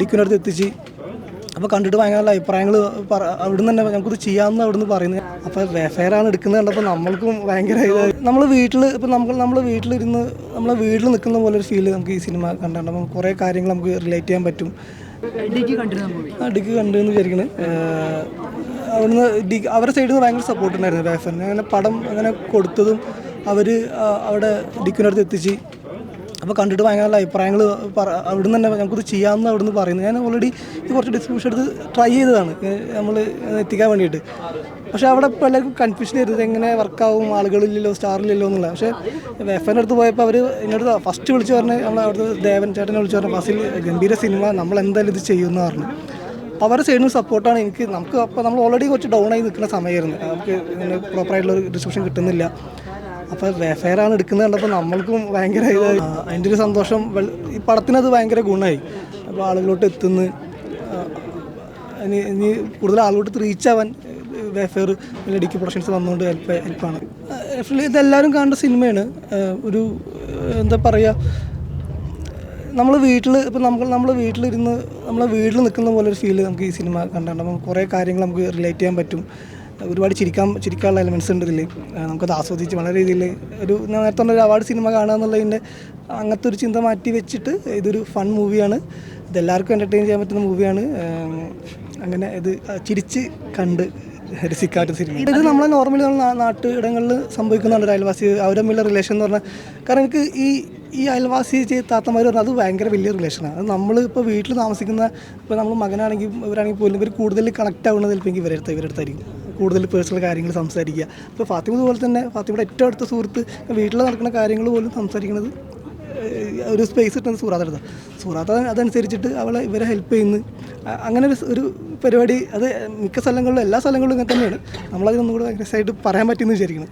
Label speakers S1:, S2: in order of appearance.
S1: ഡിക്കിനടുത്ത് എത്തിച്ച് അപ്പോൾ കണ്ടിട്ട് ഭയങ്കര നല്ല അഭിപ്രായങ്ങൾ അവിടുന്ന് തന്നെ നമുക്കിത് ചെയ്യാമെന്ന് അവിടുന്ന് പറയുന്നത്. അപ്പോൾ വേഫെയറാണ് എടുക്കുന്നത് കണ്ടപ്പോൾ നമ്മൾക്കും ഭയങ്കര നമ്മൾ വീട്ടിൽ ഇപ്പോൾ നമ്മൾ വീട്ടിലിരുന്ന് നമ്മളെ വീട്ടിൽ നിൽക്കുന്ന പോലെ ഒരു ഫീല് നമുക്ക് ഈ സിനിമ കണ്ടിട്ടുണ്ടാകും. കുറേ കാര്യങ്ങൾ നമുക്ക് റിലേറ്റ് ചെയ്യാൻ പറ്റും. ഡിക്ക് കണ്ടെന്ന് വിചാരിക്കുന്നത് അവിടുന്ന് അവരുടെ സൈഡിൽ നിന്ന് ഭയങ്കര സപ്പോർട്ട് ഉണ്ടായിരുന്നു വേഫറിന്. അങ്ങനെ പടം അങ്ങനെ കൊടുത്തതും അവർ അവിടെ ഡിക്കിനടുത്ത് എത്തിച്ച് അപ്പോൾ കണ്ടിട്ട് ഭയങ്കര നല്ല അഭിപ്രായങ്ങൾ അവിടുന്ന് തന്നെ നമുക്കിത് ചെയ്യാമെന്ന് അവിടുന്ന് പറയുന്നത്. ഞാൻ ഓൾറെഡി ഇത് കുറച്ച് ഡിസ്ട്രിബ്യൂഷൻ എടുത്ത് ട്രൈ ചെയ്തതാണ് നമ്മൾ എത്തിക്കാൻ വേണ്ടിയിട്ട്. പക്ഷേ അവിടെ ഇപ്പോൾ എല്ലാവർക്കും കൺഫ്യൂഷൻ ചെയ്തത് എങ്ങനെ വർക്കാവും, ആളുകളില്ലല്ലോ, സ്റ്റാറില്ലല്ലോ എന്നുള്ള. പക്ഷേ വേഫറിൻ്റെ അടുത്ത് പോയപ്പോൾ അവർ എന്നോട് ഫസ്റ്റ് വിളിച്ച് പറഞ്ഞ് നമ്മൾ അവിടുത്തെ ദേവൻ ചേട്ടനെ വിളിച്ച് പറഞ്ഞ ഫസിൽ ഗംഭീര സിനിമ, നമ്മൾ എന്തായാലും ഇത് ചെയ്യുമെന്ന് പറഞ്ഞു. അവരുടെ സൈഡിൽ നിന്ന് സപ്പോർട്ടാണ് എനിക്ക്. അപ്പോൾ നമ്മൾ ഓൾറെഡി കുറച്ച് ഡൗൺ ആയി നിൽക്കുന്ന സമയമായിരുന്നു. നമുക്ക് ഇങ്ങനെ പ്രോപ്പറായിട്ടുള്ളൊരു ഡിസ്ട്രിബ്യൂഷൻ കിട്ടുന്നില്ല. അപ്പോൾ വേഫെയറാണ് എടുക്കുന്നത് കണ്ടപ്പോൾ നമ്മൾക്കും ഭയങ്കര അതിൻ്റെ ഒരു സന്തോഷം. ഈ പടത്തിനത് ഭയങ്കര ഗുണമായി. അപ്പോൾ ആളുകളോട്ട് എത്തുന്നു, ഇനി കൂടുതൽ ആളുകളോട്ട് റീച്ച് ആവാൻ വേഫെയർ ഡിക്കി പ്രൊഡക്ഷൻസ് വന്നുകൊണ്ട് ഹെൽപ്പാണ്. ഇതെല്ലാവരും കാണേണ്ട സിനിമയാണ്. ഒരു എന്താ പറയുക, നമ്മൾ വീട്ടിൽ ഇപ്പോൾ നമ്മൾ വീട്ടിലിരുന്ന് നമ്മളെ വീട്ടിൽ നിൽക്കുന്ന പോലെ ഒരു ഫീല് നമുക്ക് ഈ സിനിമ കണ്ടിട്ടുണ്ടാകും. കുറേ കാര്യങ്ങൾ നമുക്ക് റിലേറ്റ് ചെയ്യാൻ പറ്റും. ഒരുപാട് ചിരിക്കാനുള്ള എലമെൻറ്റ്സ് ഉണ്ട് ഇതിൽ. നമുക്കത് ആസ്വദിച്ച് വളരെ രീതിയിൽ ഒരു നേരത്തെ ഒരു അവാർഡ് സിനിമ കാണുക എന്നുള്ളതിൻ്റെ അങ്ങനത്തെ ഒരു ചിന്ത മാറ്റി വെച്ചിട്ട് ഇതൊരു ഫൺ മൂവിയാണ്. ഇതെല്ലാവർക്കും എൻ്റർടൈൻ ചെയ്യാൻ പറ്റുന്ന മൂവിയാണ്. അങ്ങനെ ഇത് ചിരിച്ച് കണ്ട് രസിക്കാത്ത സിനിമ. ഇത് നമ്മളെ നോർമലി നമ്മൾ നാട്ടിടങ്ങളിൽ സംഭവിക്കുന്നുണ്ട്. ഒരു അയൽവാസി അവരുടെ തമ്മിലുള്ള റിലേഷൻ എന്ന് പറഞ്ഞാൽ, കാരണം എനിക്ക് ഈ അയൽവാസി താത്തമാർ പറഞ്ഞാൽ അത് ഭയങ്കര വലിയ റിലേഷനാണ്. അത് നമ്മൾ ഇപ്പോൾ വീട്ടിൽ താമസിക്കുന്ന, ഇപ്പോൾ നമ്മൾ മകനാണെങ്കിൽ ഇവരാണെങ്കിൽ പോലും ഇവർ കൂടുതൽ കണക്റ്റ് ആവുന്നത് ചിലപ്പോൾ ഇവരടുത്തായിരിക്കും കൂടുതൽ പേഴ്സണൽ കാര്യങ്ങൾ സംസാരിക്കുക. ഇപ്പോൾ ഫാത്തിമ പോലെ തന്നെ ഫാത്തിമയുടെ ഏറ്റവും അടുത്ത സുഹൃത്ത് വീട്ടിൽ നടക്കുന്ന കാര്യങ്ങൾ പോലും സംസാരിക്കുന്നത് ഒരു സ്പേസ് കിട്ടുന്നത് സൂറാത്ത അതനുസരിച്ചിട്ട് ഇവരെ ഹെൽപ്പ് ചെയ്യുന്നു. അങ്ങനെ ഒരു പരിപാടി അത് മിക്ക സ്ഥലങ്ങളിലും എല്ലാ സ്ഥലങ്ങളിലും ഇങ്ങനെ തന്നെയാണ്. നമ്മളതിനൊന്നും കൂടെ രസമായിട്ട് പറയാൻ പറ്റുമെന്ന് വിചാരിക്കണം.